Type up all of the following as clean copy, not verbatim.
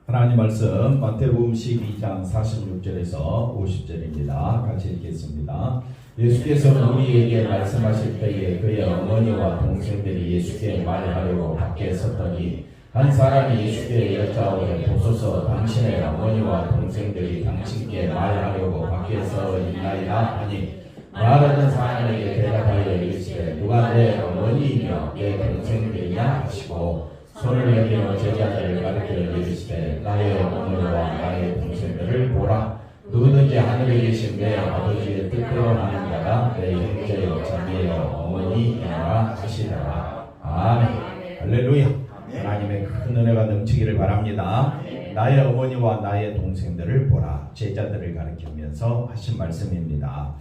하나님 말씀 마태복음 12장 46절에서 50절입니다. 같이 읽겠습니다. 예수께서 우리에게 말씀하실 때에 그의 어머니와 동생들이 예수께 말하려고 밖에 섰더니 한 사람이 예수께 여짜오되 보소서 당신의 어머니와 동생들이 당신께 말하려고 밖에 서 있나이다 하니 말하는 사람에게 대답하여 이르시되 누가 내 어머니이며 내 동생들이냐 하시고 손을 내밀어 제자들을 가르쳐 이르시되 나의 어머니와 나의 동생들을 보라. 누구든지 하늘에 계신 내 아버지의 뜻대로 하는 자가 내 형제요 자매요 어머니이라 하시더라. 아멘. 할렐루야. 하나님의 큰 은혜가 넘치기를 바랍니다. 나의 어머니와 나의 동생들을 보라. 제자들을 가르치면서 하신 말씀입니다.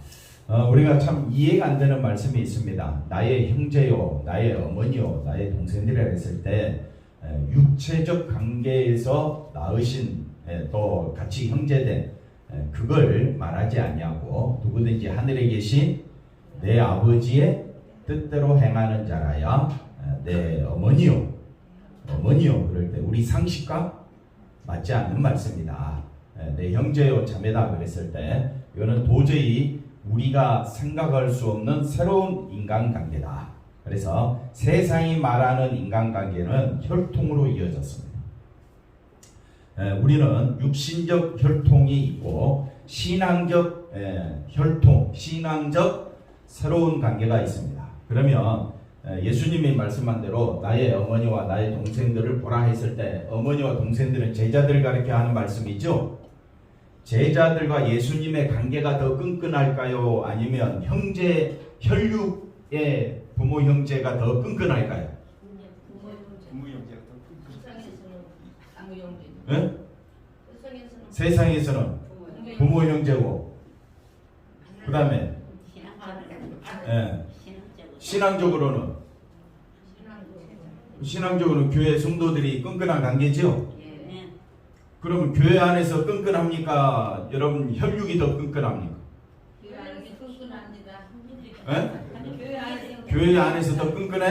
우리가 참 이해가 안 되는 말씀이 있습니다. 나의 형제요, 나의 어머니요, 나의 동생들이라 했을 때 육체적 관계에서 낳으신 또 같이 형제된 그걸 말하지 아니하고 누구든지 하늘에 계신 내 아버지의 뜻대로 행하는 자라야 내 어머니요 그럴 때 우리 상식과 맞지 않는 말씀이다. 내 형제요 자매다 그랬을 때 이거는 도저히 우리가 생각할 수 없는 새로운 인간관계다. 그래서 세상이 말하는 인간관계는 혈통으로 이어졌습니다. 우리는 육신적 혈통이 있고 신앙적 혈통, 신앙적 새로운 관계가 있습니다. 그러면 예수님이 말씀한 대로 나의 어머니와 나의 동생들을 보라 했을 때 어머니와 동생들은 제자들을 가리켜 하는 말씀이죠. 제자들과 예수님의 관계가 더 끈끈할까요? 아니면 형제, 혈육의 부모 형제가 더 끈끈할까요? 부모 형제가 더 끈끈. 네? 세상에서는 부모 형제고, 그 다음에 신앙적으로는 교회 성도들이 끈끈한 관계죠. 그러면 교회 안에서 끈끈합니까? 여러분 혈육이 더 끈끈합니까? 교회 안에서 끈끈합니다. 교회 안에서 더 끈끈해?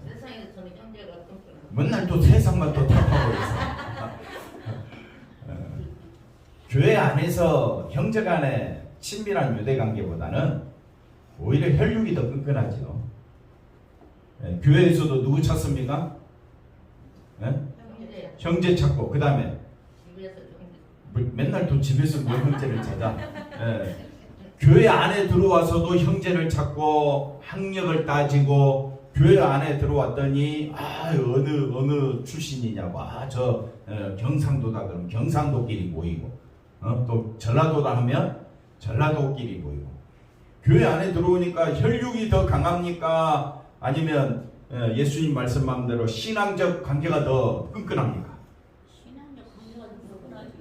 세상에서는 형제가 끈끈합니다. 맨날 또 세상만 또 탓하고 있어. 교회 안에서 형제간의 친밀한 유대관계보다는 오히려 혈육이 더 끈끈하죠. 교회에서도 누구 찾습니까? 형제 찾고 그 다음에 맨날 또 집에서 뭐 형제를 찾아. 교회 안에 들어와서도 형제를 찾고 학력을 따지고 교회 안에 들어왔더니 어느 출신이냐고 저 경상도다 그러면 경상도끼리 모이고 또 전라도다 하면 전라도끼리 모이고 교회 안에 들어오니까 혈육이 더 강합니까? 아니면 예수님 말씀한 대로 신앙적 관계가 더 끈끈합니까?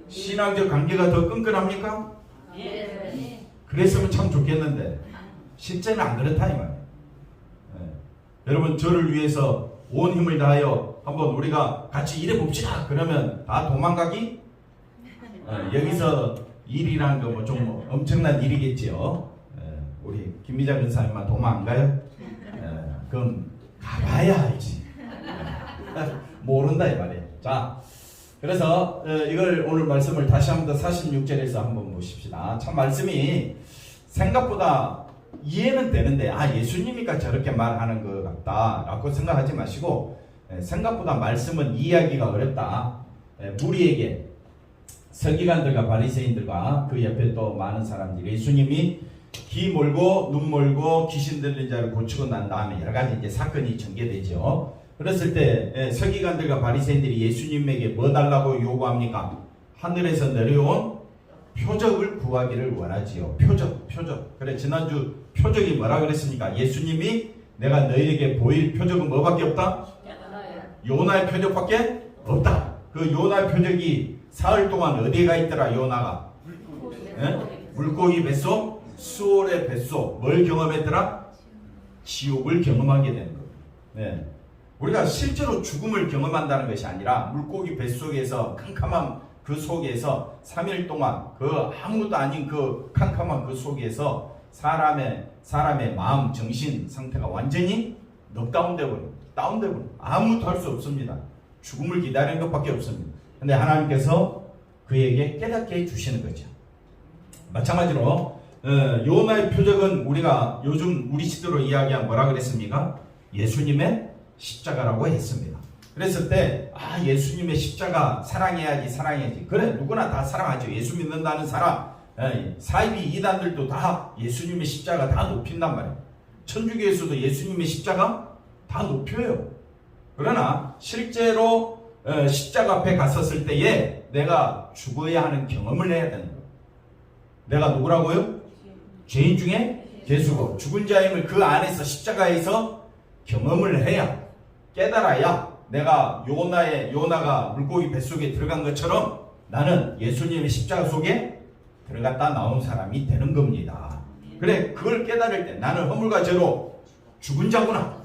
신앙적 관계가 더 끈끈합니까? 네. 그랬으면 참 좋겠는데 실제는 안 그렇다 이 말이에요. 여러분 저를 위해서 온 힘을 다하여 한번 우리가 같이 일해 봅시다. 그러면 다 도망가기? 여기서 일이라는 거 뭐 좀 엄청난 일이겠지요. 우리 김미자 근사님만 도망 안 가요? 그럼 가봐야 알지. 모른다 이 말이에요. 자, 그래서 이걸 오늘 말씀을 다시 한번 더 46절에서 한번 보십시다. 참 말씀이 생각보다 이해는 되는데 예수님이니까 저렇게 말하는 것 같다 라고 생각하지 마시고 생각보다 말씀은 이해하기가 어렵다. 무리에게 서기관들과 바리새인들과 그 옆에 또 많은 사람들이 예수님이 귀 몰고 눈 몰고 귀신 들린 자를 고치고 난 다음에 여러 가지 이제 사건이 전개되죠. 그랬을 때 서기관들과 바리새인들이 예수님에게 뭐 달라고 요구합니까? 하늘에서 내려온 표적을 구하기를 원하지요. 표적. 그래 지난주 표적이 뭐라 그랬습니까? 예수님이 내가 너희에게 보일 표적은 뭐밖에 없다? 요나의 표적밖에 없다. 그 요나의 표적이 사흘 동안 어디에 가 있더라? 요나가 물고기 뱃속 수월의 뱃속 뭘 경험했더라? 지옥을 경험하게 되는 거예요. 우리가 실제로 죽음을 경험한다는 것이 아니라 물고기 뱃속에서 캄캄한 그 속에서 3일 동안 그 아무것도 아닌 그 캄캄한 그 속에서 사람의 마음, 정신 상태가 완전히 넉다운되고 다운되고 아무것도 할 수 없습니다. 죽음을 기다리는 것밖에 없습니다. 근데 하나님께서 그에게 깨닫게 해주시는 거죠. 마찬가지로 요나의 표적은 우리가 요즘 우리 시대로 이야기한 뭐라 그랬습니까? 예수님의 십자가라고 했습니다. 그랬을 때 예수님의 십자가 사랑해야지. 그래, 누구나 다 사랑하죠. 예수 믿는다는 사람, 사이비 이단들도 다 예수님의 십자가 다 높인단 말이에요. 천주교에서도 예수님의 십자가 다 높여요. 그러나 실제로 십자가 앞에 갔었을 때에 내가 죽어야 하는 경험을 해야 되는 거예요. 내가 누구라고요? 죄인 중에 죄수고 죽은 자임을 그 안에서 십자가에서 경험을 해야, 깨달아야 내가 요나가 물고기 뱃속에 들어간 것처럼 나는 예수님의 십자가 속에 들어갔다 나온 사람이 되는 겁니다. 그래, 그걸 깨달을 때 나는 허물과 죄로 죽은 자구나,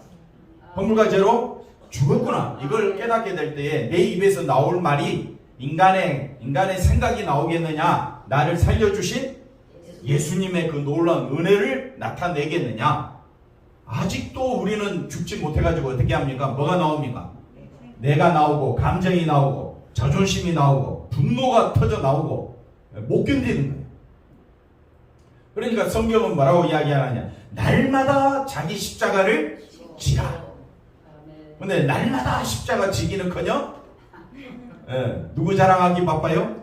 허물과 죄로 죽었구나, 이걸 깨닫게 될 때에 내 입에서 나올 말이 인간의 생각이 나오겠느냐, 나를 살려주신 예수님의 그 놀라운 은혜를 나타내겠느냐. 아직도 우리는 죽지 못해가지고 어떻게 합니까? 뭐가 나옵니까? 내가 나오고, 감정이 나오고, 자존심이 나오고, 분노가 터져 나오고, 못 견디는 거예요. 그러니까 성경은 뭐라고 이야기하느냐? 날마다 자기 십자가를 지라. 근데 날마다 십자가 지기는커녕 누구 자랑하기 바빠요?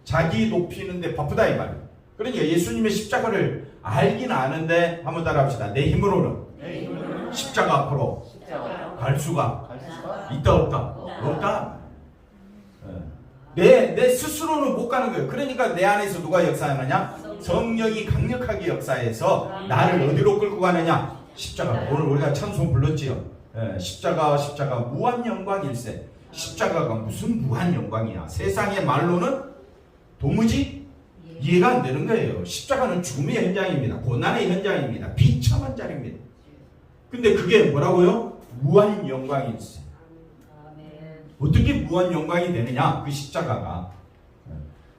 자기 높이는데 바쁘다 이 말이에요. 그러니까 예수님의 십자가를 알긴 아는데 한번 따라합시다. 내 힘으로는 십자가 앞으로 갈 수가 있다 없다. 내 스스로는 못 가는 거예요. 그러니까 내 안에서 누가 역사하느냐? 성령이 강력하게 역사해서 나를 어디로 끌고 가느냐? 십자가. 오늘 우리가 찬송 불렀지요. 십자가 무한 영광일세. 십자가가 무슨 무한 영광이야? 세상의 말로는 도무지 이해가 안 되는 거예요. 십자가는 죽음의 현장입니다. 고난의 현장입니다. 비참한 자리입니다. 근데 그게 뭐라고요? 무한 영광일세. 어떻게 무한 영광이 되느냐? 그 십자가가.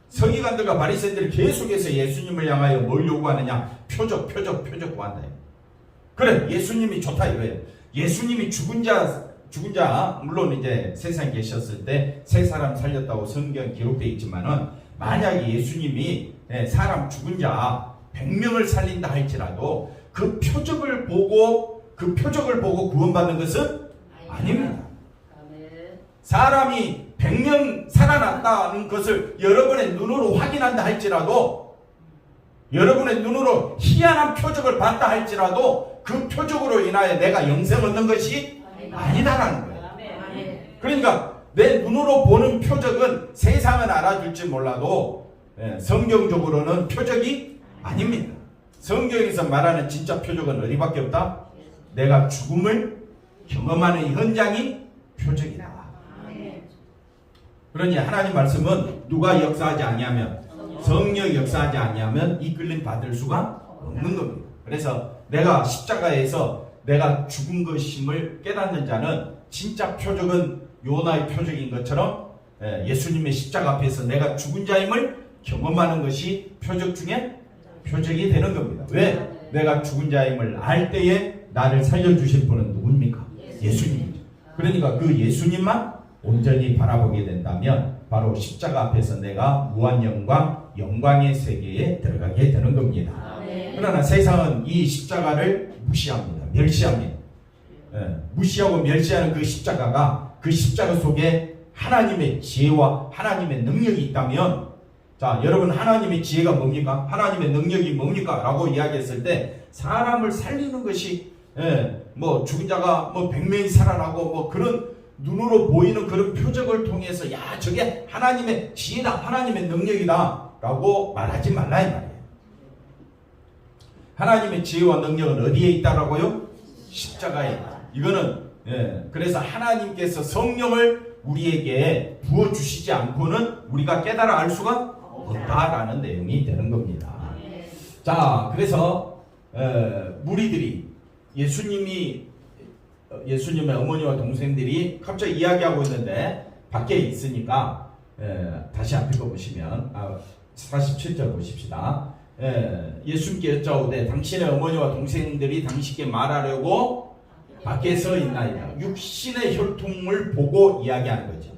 서기관들과 바리새인들이 계속해서 예수님을 향하여 뭘 요구하느냐? 표적 구한다. 그래, 예수님이 좋다 이거예요. 예수님이 죽은 자 물론 이제 세상에 계셨을 때 세 사람 살렸다고 성경 기록되어 있지만은, 만약에 예수님이 사람 죽은 자 100명을 살린다 할지라도 그 표적을 보고 구원받는 것은 아닙니다. 사람이 100명 살아났다는 것을 여러분의 눈으로 확인한다 할지라도, 여러분의 눈으로 희한한 표적을 봤다 할지라도 그 표적으로 인하여 내가 영생 얻는 것이 아니다라는 거예요. 그러니까 내 눈으로 보는 표적은 세상은 알아줄지 몰라도 성경적으로는 표적이 아닙니다. 성경에서 말하는 진짜 표적은 어디밖에 없다? 내가 죽음을 경험하는 현장이 표적이다. 그러니 하나님 말씀은 누가 역사하지 아니하면, 성령이 역사하지 아니하면 이끌림 받을 수가 없는 겁니다. 그래서 내가 십자가에서 내가 죽은 것임을 깨닫는 자는 진짜 표적은 요나의 표적인 것처럼 예수님의 십자가 앞에서 내가 죽은 자임을 경험하는 것이 표적 중에 표적이 되는 겁니다. 왜? 내가 죽은 자임을 알 때에 나를 살려주실 분은 누굽니까? 예수님이죠. 그러니까 그 예수님만 온전히 바라보게 된다면 바로 십자가 앞에서 내가 무한 영광의 세계에 들어가게 되는 겁니다. 그러나 세상은 이 십자가를 무시합니다. 멸시합니다. 무시하고 멸시하는 그 십자가가, 그 십자가 속에 하나님의 지혜와 하나님의 능력이 있다면, 자, 여러분, 하나님의 지혜가 뭡니까? 하나님의 능력이 뭡니까? 라고 이야기했을 때 사람을 살리는 것이 뭐 죽은 자가 뭐 100명이 살아나고 뭐 그런 눈으로 보이는 그런 표적을 통해서 야, 저게 하나님의 지혜다, 하나님의 능력이다 라고 말하지 말라 이 말이에요. 하나님의 지혜와 능력은 어디에 있다라고요? 십자가에 있다. 이거는 그래서 하나님께서 성령을 우리에게 부어주시지 않고는 우리가 깨달아 알 수가 없다라는 내용이 되는 겁니다. 자, 그래서 무리들이 예수님의 어머니와 동생들이 갑자기 이야기하고 있는데 밖에 있으니까 다시 앞에 거 보시면 47절 보십시다. 예수님께 여짜오되 당신의 어머니와 동생들이 당신께 말하려고 밖에 서 있나이다. 육신의 혈통을 보고 이야기하는 거죠.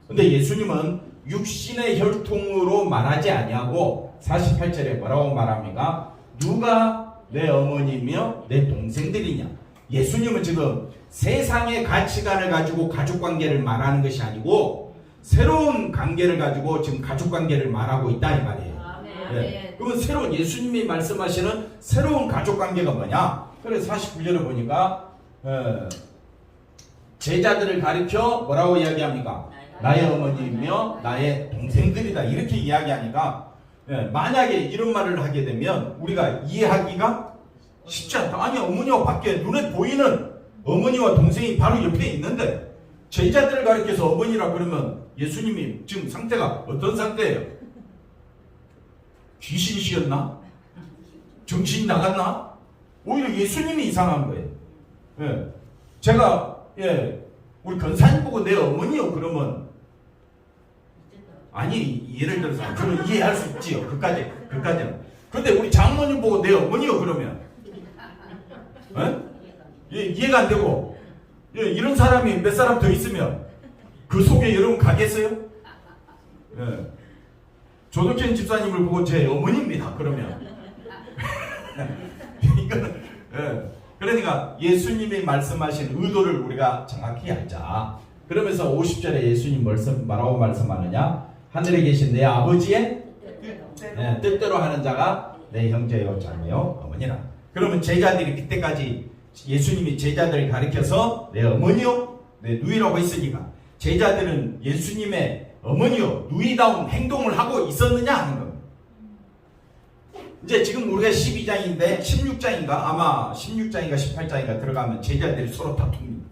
근데 예수님은 육신의 혈통으로 말하지 아니하고 48절에 뭐라고 말합니까? 누가 내 어머니며 내 동생들이냐? 예수님은 지금 세상의 가치관을 가지고 가족관계를 말하는 것이 아니고 새로운 관계를 가지고 지금 가족관계를 말하고 있다 이 말이에요. 네. 그러면 새로운 예수님이 말씀하시는 새로운 가족관계가 뭐냐? 그래서 49절을 보니까 제자들을 가리켜 뭐라고 이야기합니까? 나의 어머니이며 나의 동생들이다 이렇게 이야기하니까 만약에 이런 말을 하게 되면 우리가 이해하기가 쉽지 않다. 아니 어머니와 밖에 눈에 보이는 어머니와 동생이 바로 옆에 있는데 제자들을 가리켜서 어머니라 그러면 예수님이 지금 상태가 어떤 상태예요? 귀신이셨나? 정신이 나갔나? 오히려 예수님이 이상한 거예요. 예. 제가 우리 권사님 보고 내 어머니요 그러면 아니 예를 들어서 그건 이해할 수 있지요. 그까지는. 그런데 우리 장모님 보고 내 어머니요 그러면 이해가 안 되고 이런 사람이 몇 사람 더 있으면 그 속에 여러분 가겠어요? 조덕현 집사님을 보고 제 어머니입니다. 그러면 이거는 그러니까 예수님이 말씀하신 의도를 우리가 정확히 알자. 그러면서 50절에 예수님 뭐라고 말씀하느냐? 하늘에 계신 내 아버지의 뜻대로 하는 자가 내 형제요 자매요 어머니라. 그러면 제자들이 그때까지 예수님이 제자들을 가리켜서 내 어머니요 내 누이라고 했으니까 제자들은 예수님의 어머니요 누이다운 행동을 하고 있었느냐 하는 겁니다. 이제 지금 우리가 12장인데 16장인가 아마 16장인가 18장인가 들어가면 제자들이 서로 다툽니다.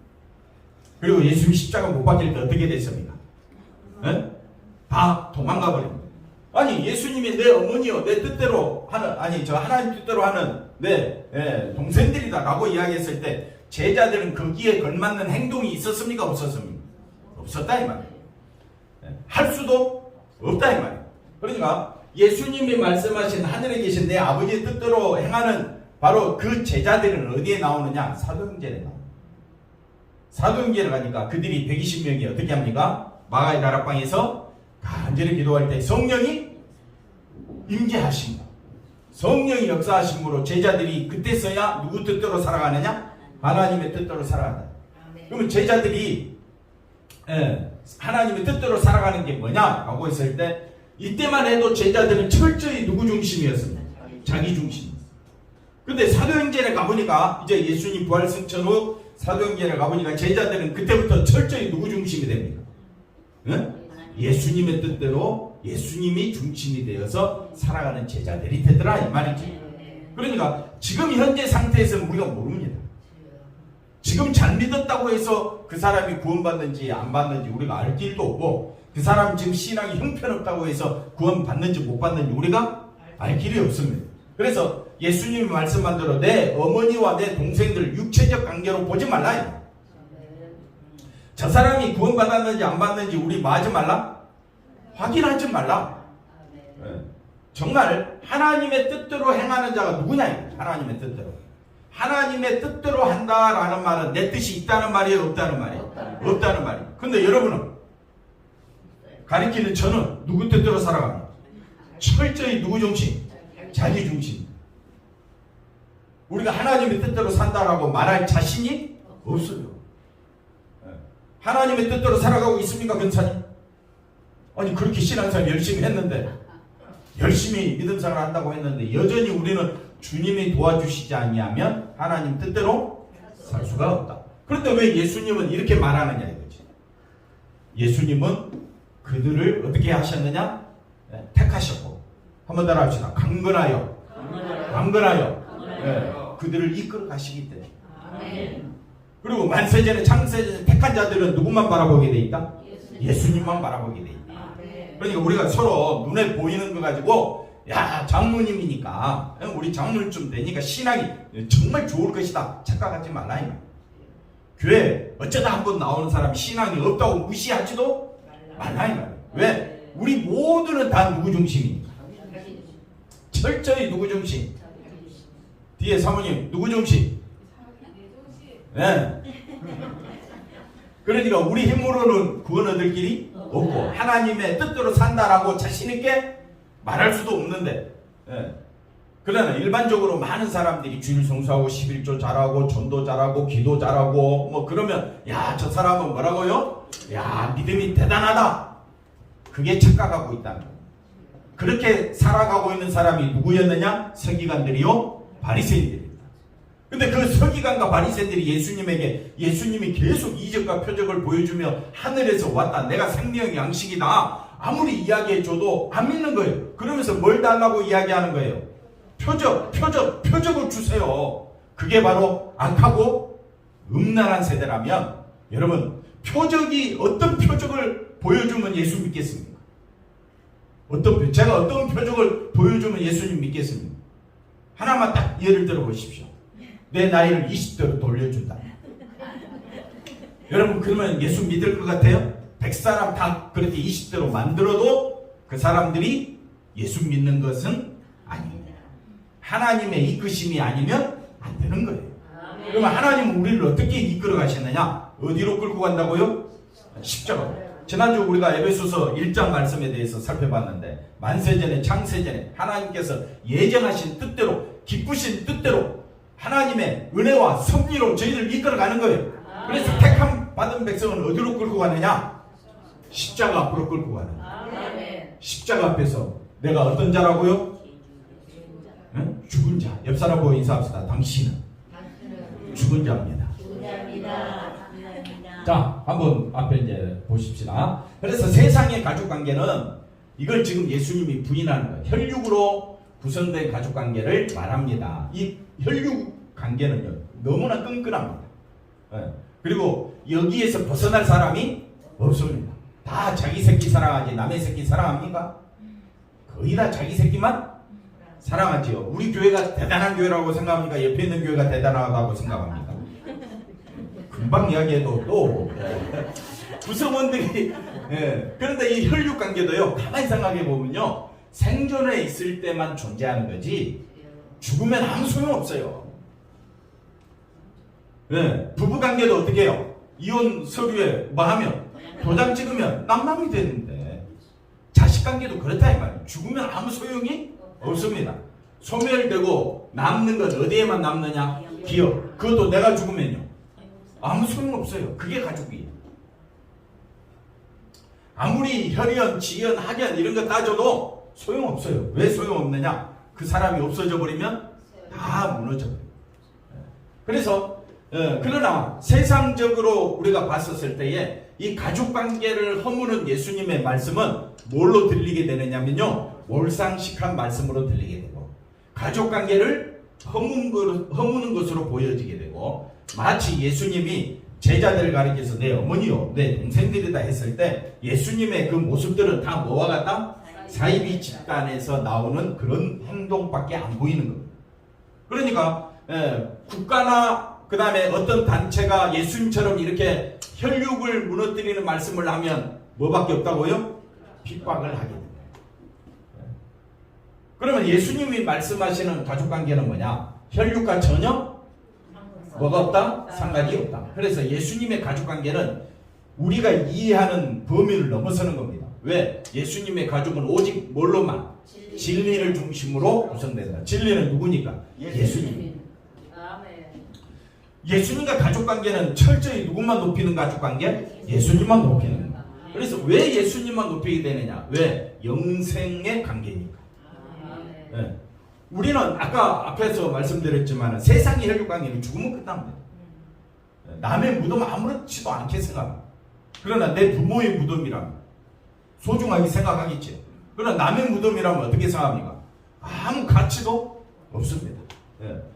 그리고 예수님 십자가 못 박힐 때 어떻게 됐습니까? 다 도망가 버립니다. 아니 예수님이 내 어머니요 내 뜻대로 하는 저 하나님 뜻대로 하는 내 동생들이다 라고 이야기했을 때 제자들은 거기에 걸맞는 행동이 있었습니까? 없었습니까? 없었다 이 말이에요. 할 수도 없다 이 말이에요. 그러니까 예수님이 말씀하신 하늘에 계신 내 아버지의 뜻대로 행하는 바로 그 제자들은 어디에 나오느냐? 사도행전에 나옵니다. 사도행전에 가니까 그들이 120명이 어떻게 합니까? 마가의 다락방에서 간절히 기도할 때 성령이 임재하신다. 성령이 역사하심으로 제자들이 그때서야 누구 뜻대로 살아가느냐? 하나님의 뜻대로 살아간다. 그러면 제자들이 하나님의 뜻대로 살아가는 게 뭐냐라고 했을 때 이때만 해도 제자들은 철저히 누구 중심이었습니다. 자기 중심이었습니다. 근데 사도행전에 가보니까 이제 예수님 부활 승천 후 사도행전에 가보니까 제자들은 그때부터 철저히 누구 중심이 됩니다. 예수님의 뜻대로 예수님이 중심이 되어서 살아가는 제자들이 되더라 이 말이지. 그러니까 지금 현재 상태에서는 우리가 모릅니다. 지금 잘 믿었다고 해서 그 사람이 구원받는지 안 받는지 우리가 알 길도 없고 그 사람 지금 신앙이 형편없다고 해서 구원받는지 못 받는지 우리가 알 길이 없습니다. 그래서 예수님이 말씀한 대로 내 어머니와 내 동생들 육체적 관계로 보지 말라. 저 사람이 구원받았는지 안 받는지 우리 뭐 하지 말라? 확인하지 말라. 정말 하나님의 뜻대로 행하는 자가 누구냐? 하나님의 뜻대로. 하나님의 뜻대로 한다라는 말은 내 뜻이 있다는 말이에요? 없다는 말이에요? 없다는 말이에요. 근데 여러분은 가리키는 저는 누구 뜻대로 살아갑니다. 철저히 누구 중심? 자기 중심. 우리가 하나님의 뜻대로 산다라고 말할 자신이 없어요. 하나님의 뜻대로 살아가고 있습니까, 권사님? 아니 그렇게 신앙생활 열심히 했는데 열심히 믿음생활 한다고 했는데 여전히 우리는 주님이 도와주시지 아니하면 하나님 뜻대로 살 수가 없다. 그런데 왜 예수님은 이렇게 말하느냐 이거지. 예수님은 그들을 어떻게 하셨느냐? 택하셨고 한번 따라 합시다. 강건하여 그들을 이끌어 가시기 때문에. 그리고 만세전에 창세전에 택한 자들은 누구만 바라보게 돼 있다? 예수님만 바라보게 돼 있다. 그러니까 우리가 서로 눈에 보이는 거 가지고 야 장모님이니까 우리 장모님 되니까 신앙이 정말 좋을 것이다 착각하지 말라. 교회 어쩌다 한번 나오는 사람이 신앙이 없다고 무시하지도 말라. 왜? 우리 모두는 다 누구 중심이니까. 철저히 누구 중심? 뒤에 사모님 누구 중심? 네. 그러니까 우리 힘으로는 구원 얻을 길이 없고 하나님의 뜻대로 산다라고 자신 있게 말할 수도 없는데, 예. 그러나 일반적으로 많은 사람들이 주일 성수하고 11조 잘하고 전도 잘하고 기도 잘하고 뭐 그러면 야, 저 사람은 뭐라고요? 야, 믿음이 대단하다. 그게 착각하고 있다는 거예요. 그렇게 살아가고 있는 사람이 누구였느냐? 서기관들이요, 바리새인들입니다. 근데 그 서기관과 바리새인들이 예수님이 계속 이적과 표적을 보여주며 하늘에서 왔다, 내가 생명 양식이다 아무리 이야기해줘도 안 믿는 거예요. 그러면서 뭘 달라고 이야기하는 거예요? 표적을 주세요. 그게 바로 악하고 음란한 세대라면, 여러분, 어떤 표적을 보여주면 예수 믿겠습니까? 제가 어떤 표적을 보여주면 예수님 믿겠습니까? 하나만 딱 예를 들어 보십시오. 내 나이를 20대로 돌려준다. 여러분, 그러면 예수 믿을 것 같아요? 100사람 다 그렇게 20대로 만들어도 그 사람들이 예수 믿는 것은 아닙니다. 하나님의 이끄심이 아니면 안 되는 거예요. 그러면 하나님은 우리를 어떻게 이끌어 가시느냐? 어디로 끌고 간다고요? 십자가. 지난주 우리가 에베소서 1장 말씀에 대해서 살펴봤는데, 만세전에 창세전에 하나님께서 예정하신 뜻대로, 기쁘신 뜻대로 하나님의 은혜와 섭리로 저희를 이끌어 가는 거예요. 그래서 택함 받은 백성은 어디로 끌고 가느냐? 십자가 앞으로 끌고 가는 거예요. 십자가 앞에서 내가 어떤 자라고요? 응? 죽은 자. 옆 사람 보고 인사합시다. 당신은 죽은 자입니다. 자, 한번 앞에 이제 보십시다. 그래서 세상의 가족관계는, 이걸 지금 예수님이 부인하는 거예요. 혈육으로 구성된 가족관계를 말합니다. 이 혈육관계는요, 너무나 끈끈합니다. 네. 그리고 여기에서 벗어날 사람이 없습니다. 다 자기 새끼 사랑하지 남의 새끼 사랑합니까? 거의 다 자기 새끼만 사랑하지요. 우리 교회가 대단한 교회라고 생각합니까? 옆에 있는 교회가 대단하다고 생각합니까? 금방 이야기해도 또 구성원들이, 예. 그런데 이 혈육관계도요, 가만히 생각해 보면요, 생존에 있을 때만 존재하는 거지 죽으면 아무 소용없어요. 예. 부부관계도 어떻게 해요? 이혼 서류에 뭐 하면 도장 찍으면 남남이 되는데, 자식관계도 그렇다 이 말이에요. 죽으면 아무 소용이 없습니다. 소멸되고 남는 건 어디에만 남느냐? 기억. 그것도 내가 죽으면요, 아무 소용없어요. 그게 가족이에요. 아무리 혈연, 지연, 학연 이런 거 따져도 소용없어요. 왜 소용없느냐? 그 사람이 없어져 버리면 다 무너져 버려요. 그래서 그러나 세상적으로 우리가 봤었을 때에 이 가족관계를 허무는 예수님의 말씀은 뭘로 들리게 되느냐면요, 몰상식한 말씀으로 들리게 되고, 가족관계를 허무는 것으로 보여지게 되고, 마치 예수님이 제자들을 가리켜서 내 어머니요, 내 동생들이다 했을 때 예수님의 그 모습들은 다 뭐와 같다? 사이비 집단에서 나오는 그런 행동밖에 안 보이는 겁니다. 그러니까 국가나 그 다음에 어떤 단체가 예수님처럼 이렇게 혈육을 무너뜨리는 말씀을 하면 뭐밖에 없다고요? 핍박을 하게 됩니다. 그러면 예수님이 말씀하시는 가족관계는 뭐냐? 혈육과 전혀 뭐가 없다? 상관이 없다. 그래서 예수님의 가족관계는 우리가 이해하는 범위를 넘어서는 겁니다. 왜? 예수님의 가족은 오직 뭘로만? 진리를 중심으로 구성된다. 진리는 누구니까? 예수님. 예수님과 가족관계는 철저히 누구만 높이는 가족관계? 예수님만 높이는 거예요. 그래서 왜 예수님만 높이게 되느냐? 왜? 영생의 관계니까. 네. 우리는 아까 앞에서 말씀드렸지만 세상의 혈육관계는 죽으면 끝납니다. 남의 무덤 아무렇지도 않게 생각합니다. 그러나 내 부모의 무덤이라면 소중하게 생각하겠지. 그러나 남의 무덤이라면 어떻게 생각합니까? 아무 가치도 없습니다.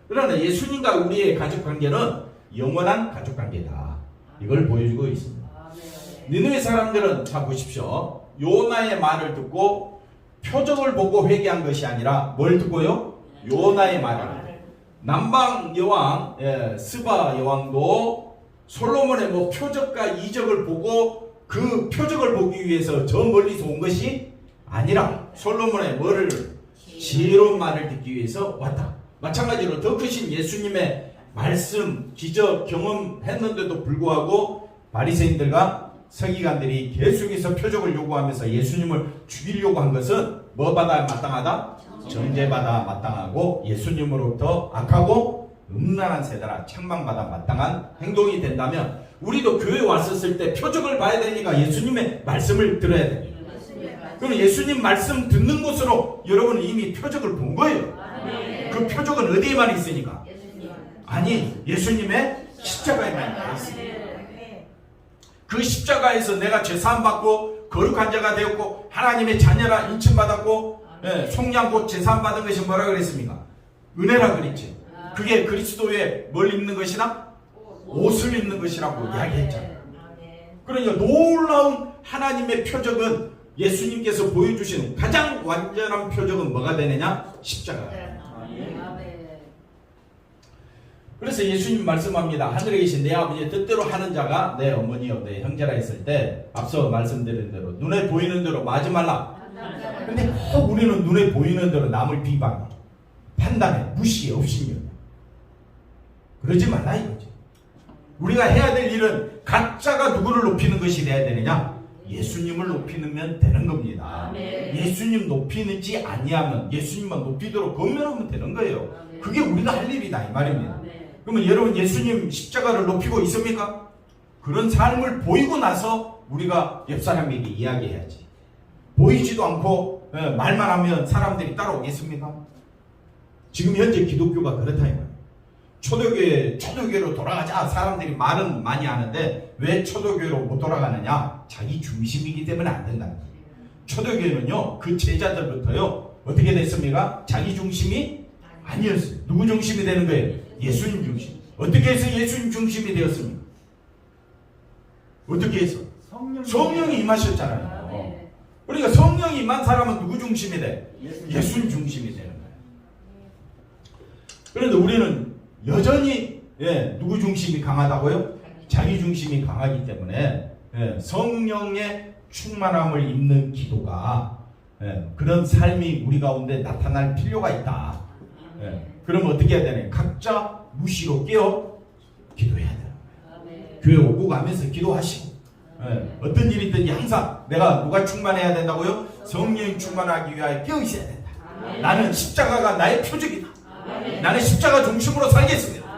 그러나 예수님과 우리의 가족관계는 영원한 가족관계다. 이걸 보여주고 있습니다. 니느웨 사람들은 자 보십시오. 요나의 말을 듣고 표적을 보고 회개한 것이 아니라 뭘 듣고요? 요나의 말을. 남방 여왕 스바 여왕도 솔로몬의 뭐 표적과 이적을 보고 그 표적을 보기 위해서 저 멀리서 온 것이 아니라 솔로몬의 뭐를? 지혜로운 말을 듣기 위해서 왔다. 마찬가지로 더 크신 예수님의 말씀, 기적, 경험했는데도 불구하고 바리새인들과 서기관들이 계속해서 표적을 요구하면서 예수님을 죽이려고 한 것은 뭐 받아 마땅하다? 정죄받아 마땅하고 예수님으로부터 악하고 음란한 세대라 책망받아 마땅한 행동이 된다면 우리도 교회 왔었을 때 표적을 봐야 되니까 예수님의 말씀을 들어야 됩니다. 그럼 예수님 말씀 듣는 곳으로 여러분은 이미 표적을 본 거예요. 그 표적은 어디에만 있으니까? 아니, 예수님의 십자가에만 있습니다. 그 십자가에서 내가 죄사함 받고 거룩한 자가 되었고 하나님의 자녀라 인칭받았고 속량곧 죄사함 받은 것이 뭐라 그랬습니까? 은혜라 그랬지. 그게 그리스도의 뭘 입는 것이나? 옷을 입는 것이라고 이야기했잖아요. 그러니까 놀라운 하나님의 표적은 예수님께서 보여주신 가장 완전한 표적은 뭐가 되느냐? 십자가예요. 그래서 예수님 말씀합니다. 하늘에 계신 내 아버지의 뜻대로 하는 자가 내 어머니여 내 형제라 했을 때 앞서 말씀드린 대로 눈에 보이는 대로 마지 말라. 근데 꼭 우리는 눈에 보이는 대로 남을 비방해, 판단해, 무시해, 없이며 그러지 말라 이거지. 우리가 해야 될 일은 각자가 누구를 높이는 것이 돼야 되느냐? 예수님을 높이면 되는 겁니다. 예수님 높이는지 아니하면 예수님만 높이도록 권면하면 되는 거예요. 그게 우리가 할 일이다 이 말입니다. 그러면 여러분 예수님 십자가를 높이고 있습니까? 그런 삶을 보이고 나서 우리가 옆 사람에게 이야기해야지. 보이지도 않고 말만 하면 사람들이 따라오겠습니까? 지금 현재 기독교가 그렇다 이 말이에요. 초대교회로 돌아가자. 사람들이 말은 많이 하는데 왜 초대교회로 못 돌아가느냐? 자기 중심이기 때문에 안 된다는 거예요. 초대교회는요, 그 제자들부터요, 어떻게 됐습니까? 자기 중심이 아니었어요. 누구 중심이 되는 거예요? 예수님 중심. 어떻게 해서 예수님 중심이 되었습니까? 어떻게 해서? 성령이 임하셨잖아요. 그러니까 성령이 임한 사람은 누구 중심이 돼? 예수님 중심이 되는 거예요. 그런데 우리는 여전히 누구 중심이 강하다고요? 자기 중심이 강하기 때문에 성령의 충만함을 입는 기도가 그런 삶이 우리 가운데 나타날 필요가 있다. 그럼 어떻게 해야 되나요? 각자 무시로 깨어 기도해야 돼요. 교회 오고 가면서 기도하시고 어떤 일이든지 항상 내가 누가 충만해야 된다고요? 성령이 충만하기 위하여 깨어 있어야 된다. 나는 십자가가 나의 표적이다. 나는 십자가 중심으로 살겠습니다.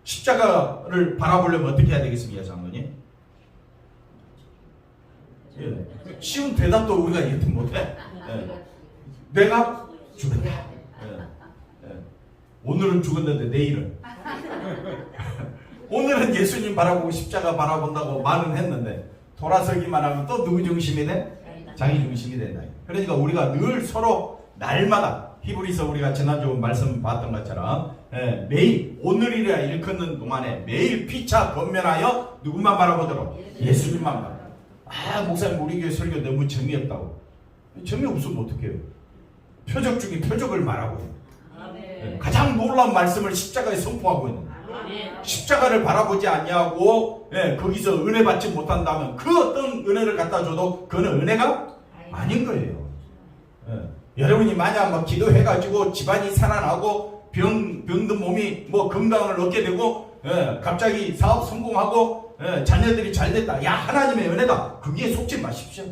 십자가를 바라보려면 어떻게 해야 되겠습니까, 장로님? 쉬운 대답도 우리가 이해도 못해. 내가 죽는다. 오늘은 죽었는데 내일은 오늘은 예수님 바라보고 십자가 바라본다고 말은 했는데 돌아서기만 하면 또 누구 중심이 돼? 자기 중심이 된다. 그러니까 우리가 늘 서로 날마다 히브리서 우리가 지난주 말씀 봤던 것처럼 매일 오늘이라 일컫는 동안에 매일 피차 건면하여 누구만 바라보도록? 예수님만 바라보도록. 목사님 우리 교회 설교 너무 재미없다고. 재미없으면 어떡해요? 표적 중에 표적을 말하고 있는 가장 놀라운 말씀을 십자가에 선포하고 있는 십자가를 바라보지 아니하고 거기서 은혜 받지 못한다면 그 어떤 은혜를 갖다 줘도 그는 은혜가 아닌 거예요. 여러분이 만약 막 기도해가지고 집안이 살아나고 병든 몸이 뭐 건강을 얻게 되고 갑자기 사업 성공하고 자녀들이 잘 됐다. 야, 하나님의 은혜다. 거기에 속지 마십시오.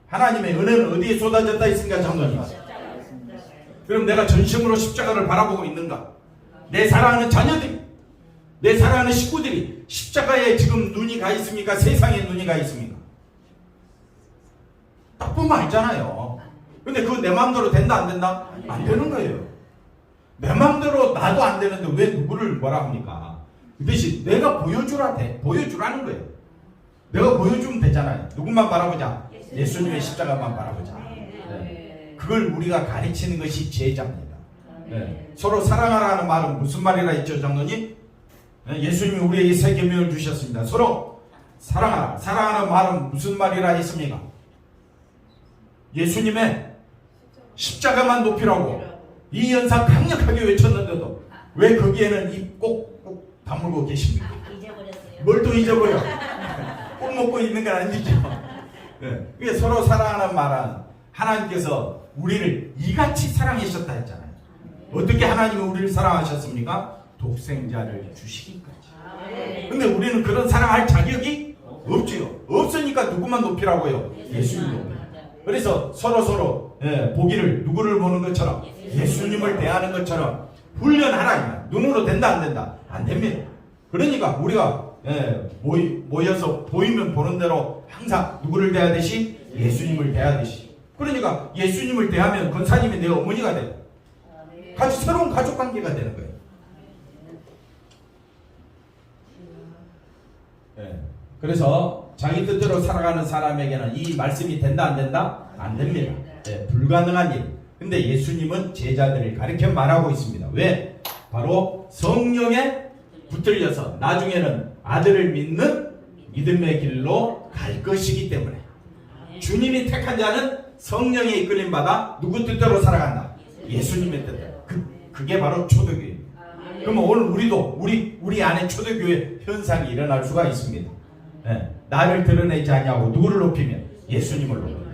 하나님의 은혜는 어디에 쏟아졌다 있습니까, 장로님? 그럼 내가 전심으로 십자가를 바라보고 있는가? 내 사랑하는 자녀들이, 내 사랑하는 식구들이 십자가에 지금 눈이 가 있습니까? 세상에 눈이 가 있습니까? 딱 보면 알잖아요. 근데 그거 내 마음대로 된다 안 된다? 안 되는 거예요. 내 마음대로 나도 안 되는데 왜 누구를 뭐라 합니까? 그 대신 내가 보여주라는 거예요. 내가 보여주면 되잖아요. 누구만 바라보자? 예수님의 십자가만 바라보자. 그걸 우리가 가르치는 것이 제자입니다. 서로 사랑하라는 말은 무슨 말이라 했죠, 장로님? 예수님이 우리에게 새 계명을 주셨습니다. 서로 사랑하라. 사랑하는 말은 무슨 말이라 했습니까? 예수님의 십자가만 높이라고 이 연사 강력하게 외쳤는데도 왜 거기에는 입 꼭 다물고 계십니까? 잊어버렸어요. 뭘 또 잊어버려? 꼭 먹고 있는 건 아니죠. 그게 서로 사랑하는 말은 하나님께서 우리를 이같이 사랑하셨다 했잖아요. 어떻게 하나님이 우리를 사랑하셨습니까? 독생자를 주시기까지. 근데 우리는 그런 사랑할 자격이 없지요. 없으니까 누구만 높이라고요? 예수님 높이. 그래서 서로 보기를 누구를 보는 것처럼 예수님을 대하는 것처럼 훈련하라. 눈으로 된다 안 된다? 안 됩니다. 그러니까 우리가 모여서 보이면 보는 대로 항상 누구를 대하듯이 예수님을 대하듯이. 그러니까 예수님을 대하면 권사님이 내 어머니가 돼요. 같이 새로운 가족 관계가 되는 거예요. 그래서 자기 뜻대로 살아가는 사람에게는 이 말씀이 된다 안 된다? 안 됩니다. 불가능한 일. 근데 예수님은 제자들을 가르쳐 말하고 있습니다. 왜? 바로 성령에 붙들려서 나중에는 아들을 믿는 믿음의 길로 갈 것이기 때문에 주님이 택한 자는 성령에 이끌림 받아 누구 뜻대로 살아간다? 예수님의 뜻대로. 그게 바로 초대교회입니다. 그러면 오늘 우리도 우리 안에 초대교회 현상이 일어날 수가 있습니다. 나를 드러내지 않냐고 누구를 높이면 예수님을 높이면.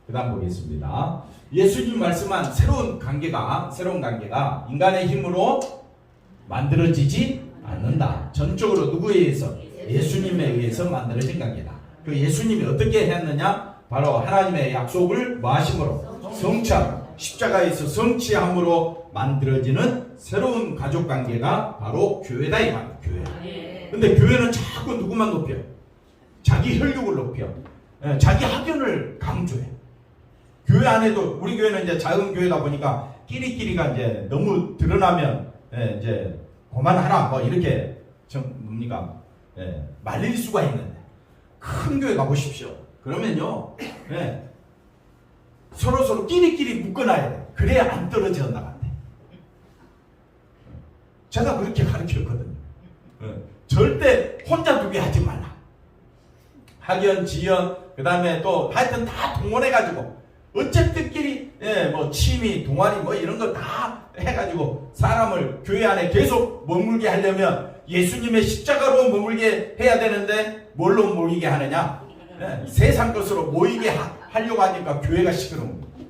그 다음 보겠습니다. 예수님 말씀한 새로운 관계가 인간의 힘으로 만들어지지 않는다. 전적으로 누구에 의해서? 예수님에 의해서 만들어진 관계다. 그 예수님이 어떻게 했느냐? 바로 하나님의 약속을 마심으로 성취함, 십자가에서 성취함으로 만들어지는 새로운 가족 관계가 바로 교회다 이 말이에요. 교회. 근데 교회는 자꾸 누구만 높여? 자기 혈육을 높여. 자기 학연을 강조해. 교회 안에도 우리 교회는 이제 작은 교회다 보니까 끼리끼리가 이제 너무 드러나면 이제 그만하라 뭐 이렇게 말릴 수가 있는데 큰 교회 가보십시오. 그러면요 서로 끼리끼리 묶어놔야 돼. 그래야 안 떨어져 나간대. 제가 그렇게 가르쳤거든요. 절대 혼자 두게 하지 말라. 학연, 지연, 그 다음에 또 하여튼 다 동원해가지고 어쨌든끼리 뭐 취미, 동아리 뭐 이런 거 다 해가지고 사람을 교회 안에 계속 머물게 하려면 예수님의 십자가로 머물게 해야 되는데 뭘로 모이게 하느냐? 세상 것으로 모이게 하려고 하니까 교회가 시끄러운 거예요.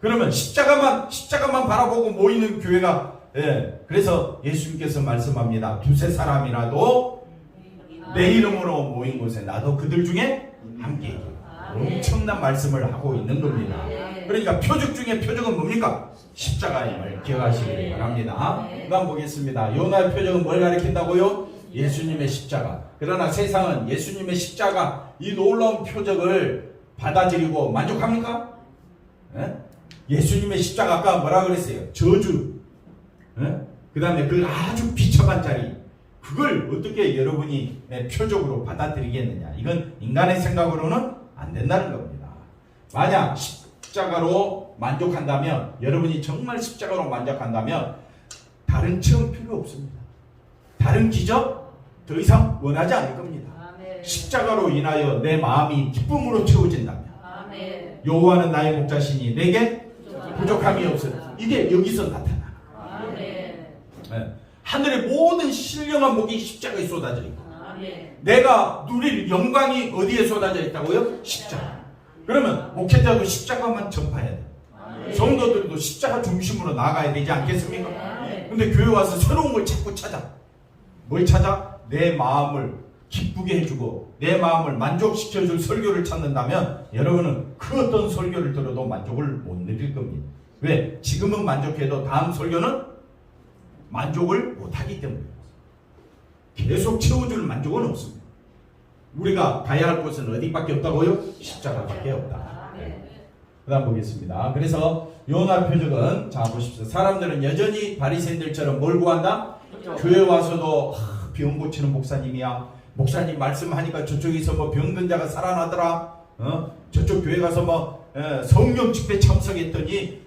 그러면 십자가만 바라보고 모이는 교회가 그래서 예수님께서 말씀합니다. 두세 사람이라도 내 이름으로 모인 곳에 나도 그들 중에 함께 엄청난 말씀을 하고 있는 겁니다. 그러니까 표적 중에 표적은 뭡니까? 십자가임을 기억하시기 바랍니다. 그다음 보겠습니다. 요나의 표적은 뭘 가리킨다고요? 예수님의 십자가. 그러나 세상은 예수님의 십자가 이 놀라운 표적을 받아들이고 만족합니까? 예수님의 십자가 아까 뭐라 그랬어요? 저주. 그 다음에 그 아주 비참한 자리. 그걸 어떻게 여러분이 표적으로 받아들이겠느냐. 이건 인간의 생각으로는 안 된다는 겁니다. 만약 십자가로 만족한다면, 여러분이 정말 십자가로 만족한다면 다른 체험 필요 없습니다. 다른 기적 더 이상 원하지 않을 겁니다. 아멘. 십자가로 인하여 내 마음이 기쁨으로 채워진다면, 아멘. 여호와는 나의 목자시니 내게 부족함이 없으리라. 이게 여기서 나타나. 하늘의 모든 신령한 복이 십자가에 쏟아져 있고, 내가 누릴 영광이 어디에 쏟아져 있다고요? 십자가. 그러면 목회자도 십자가만 전파해야 돼. 성도들도 십자가 중심으로 나가야 되지 않겠습니까? 근데 교회 와서 새로운 걸 자꾸 찾아. 뭘 찾아? 내 마음을 기쁘게 해주고 내 마음을 만족시켜줄 설교를 찾는다면 여러분은 그 어떤 설교를 들어도 만족을 못 느낄 겁니다. 왜? 지금은 만족해도 다음 설교는 만족을 못하기 때문에 계속 채워줄 만족은 없습니다. 우리가 가야 할 곳은 어디밖에 없다고요? 십자가밖에 없다. 그 다음 보겠습니다. 그래서 요나 표적은, 자 보십시오. 사람들은 여전히 바리새인들처럼 뭘 구한다? 교회 와서도 병 고치는 목사님이야. 목사님 말씀하니까 저쪽에서 뭐 병든 자가 살아나더라. 저쪽 교회 가서 뭐 성령 집회 참석했더니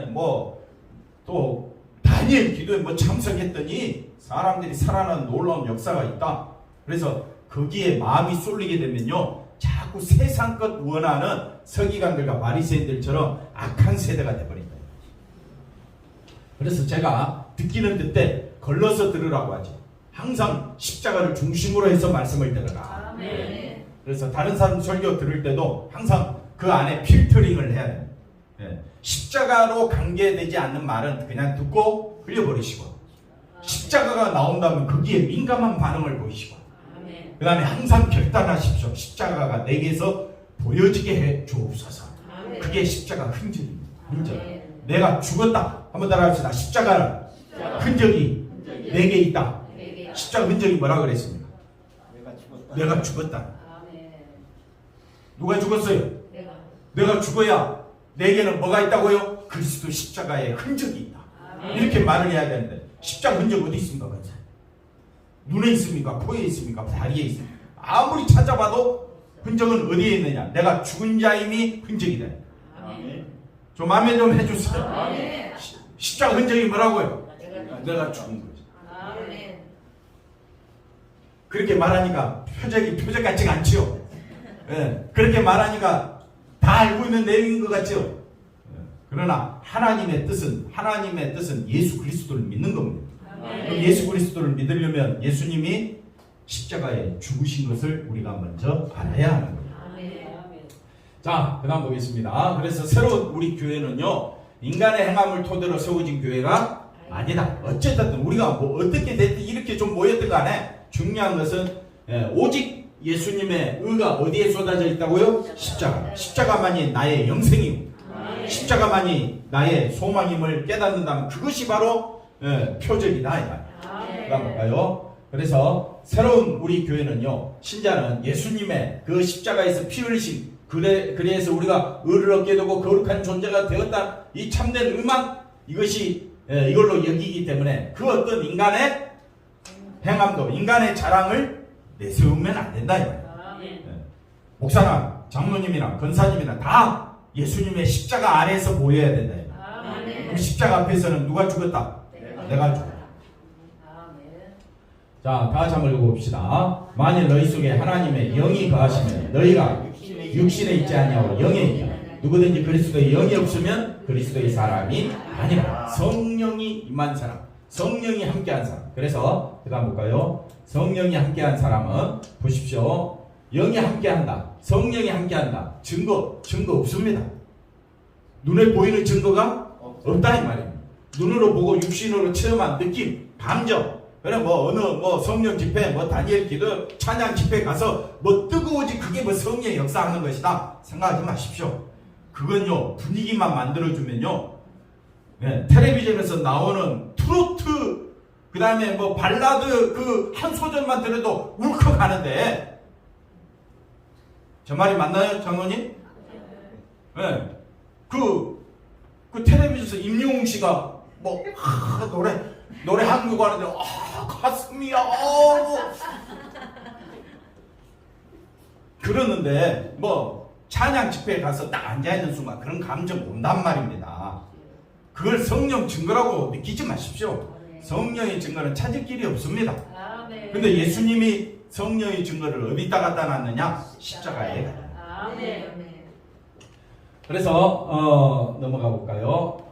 뭐 또 다니엘 기도에 뭐 참석했더니 사람들이 살아나는 놀라운 역사가 있다. 그래서 거기에 마음이 쏠리게 되면요, 자꾸 세상 것 원하는 서기관들과 바리새인들처럼 악한 세대가 되버린다. 그래서 제가 듣기는 듣되 걸러서 들으라고 하죠. 항상 십자가를 중심으로 해서 말씀을 들어라. 그래서 다른 사람 설교 들을 때도 항상 그 안에 필터링을 해야 됩니다. 십자가로 관계되지 않는 말은 그냥 듣고 흘려버리시고, 십자가가 나온다면 거기에 민감한 반응을 보이시고, 그 다음에 항상 결단하십시오. 십자가가 내게서 보여지게 해 주옵소서. 그게 십자가 흔적입니다. 흔적. 내가 죽었다. 한번 따라합시다. 십자가는 흔적이 내게 있다. 십자가 흔적이 뭐라 그랬습니까? 내가 죽었다. 누가 죽었어요? 내가 죽어야 내게는 뭐가 있다고요? 그리스도 십자가의 흔적이 있다. 이렇게 말을 해야 되는데 십자가 흔적 어디 있습니까? 눈에 있습니까? 코에 있습니까? 다리에 있습니까? 아무리 찾아봐도 흔적은 어디에 있느냐? 내가 죽은 자임이 흔적이다. 좀 마음에 좀 해주세요. 십자가 흔적이 뭐라고요? 내가 죽은 거지. 그렇게 말하니까 표적 같지가 않지요. 예, 그렇게 말하니까 다 알고 있는 내용인 것 같죠. 예, 그러나 하나님의 뜻은 예수 그리스도를 믿는 겁니다. 그럼 예수 그리스도를 믿으려면 예수님이 십자가에 죽으신 것을 우리가 먼저 알아야 하는 겁니다. 자, 그 다음 보겠습니다. 그래서 새로운 우리 교회는요, 인간의 행함을 토대로 세워진 교회가 아니다. 어쨌든 우리가 뭐 어떻게 됐든 이렇게 좀 모였든 간에 중요한 것은 오직 예수님의 의가 어디에 쏟아져 있다고요? 십자가만이 나의 영생이고 십자가만이 나의 소망임을 깨닫는다면 그것이 바로 표적이다 이 말이에요. 볼까요? 그래서 새로운 우리 교회는요, 신자는 예수님의 그 십자가에서 피 흘리신 그래서 우리가 의를 얻게 되고 거룩한 존재가 되었다. 이 참된 의만 이것이 이걸로 여기기 때문에 그 어떤 인간의 행함도 인간의 자랑을 내세우면 안 된다. 목사나 장로님이나 권사님이나 다 예수님의 십자가 아래에서 보여야 된다. 그 십자가 앞에서는 누가 죽었다? 내가 죽었다. 자, 다 같이 한번 읽어봅시다. 만일 너희 속에 하나님의 영이 거하시면 너희가 육신에 있지 아니하고 영에 있다. 누구든지 그리스도의 영이 없으면 그리스도의 사람이 아니라. 성령이 임한 사람, 성령이 함께한 사람. 그래서 그 다음 볼까요? 성령이 함께한 사람은 보십시오. 영이 함께한다, 성령이 함께한다. 증거 없습니다. 눈에 보이는 증거가 없다 이 말입니다. 눈으로 보고 육신으로 체험한 느낌, 감정. 그래 어느 성령 집회, 다니엘 기도, 찬양 집회 가서 뜨거워지 그게 성령의 역사하는 것이다 생각하지 마십시오. 그건요 분위기만 만들어주면요, 텔레비전에서 나오는 트로트, 그 다음에 발라드 그 한 소절만 들어도 울컥하는데, 저 말이 맞나요, 장로님? 그 텔레비전에서 임영웅 씨가 노래 한국 하는데 가슴이 그러는데 찬양 집회에 가서 딱 앉아있는 순간 그런 감정 온단 말입니다. 그걸 성령 증거라고 느끼지 마십시오. 성령의 증거는 찾을 길이 없습니다. 근데 예수님이 성령의 증거를 어디다 갖다 놨느냐? 십자가에. 그래서 넘어가 볼까요?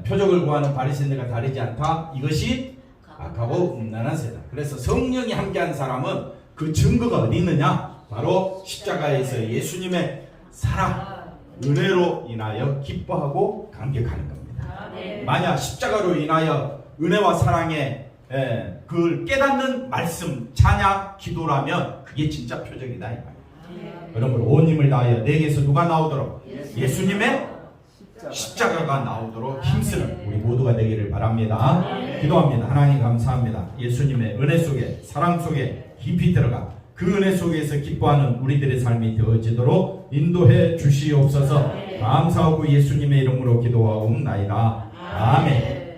표적을 구하는 바리새인들과 다르지 않다. 이것이 악하고 음란한 세다. 그래서 성령이 함께한 사람은 그 증거가 어디 있느냐? 바로 십자가에서 예수님의 사랑, 은혜로 인하여 기뻐하고 감격하는 겁니다. 만약 십자가로 인하여 은혜와 사랑에 그걸 깨닫는 말씀, 찬양, 기도라면 그게 진짜 표적이다 이 말이에요. 여러분 온 힘을 다하여 내게서 누가 나오도록? 예수님의 십자가가 나오도록 힘쓰는 우리 모두가 되기를 바랍니다. 기도합니다. 하나님 감사합니다. 예수님의 은혜 속에, 사랑 속에 깊이 들어가 그 은혜 속에서 기뻐하는 우리들의 삶이 되어지도록 인도해 주시옵소서. 감사하고 예수님의 이름으로 기도하옵나이다. 아멘.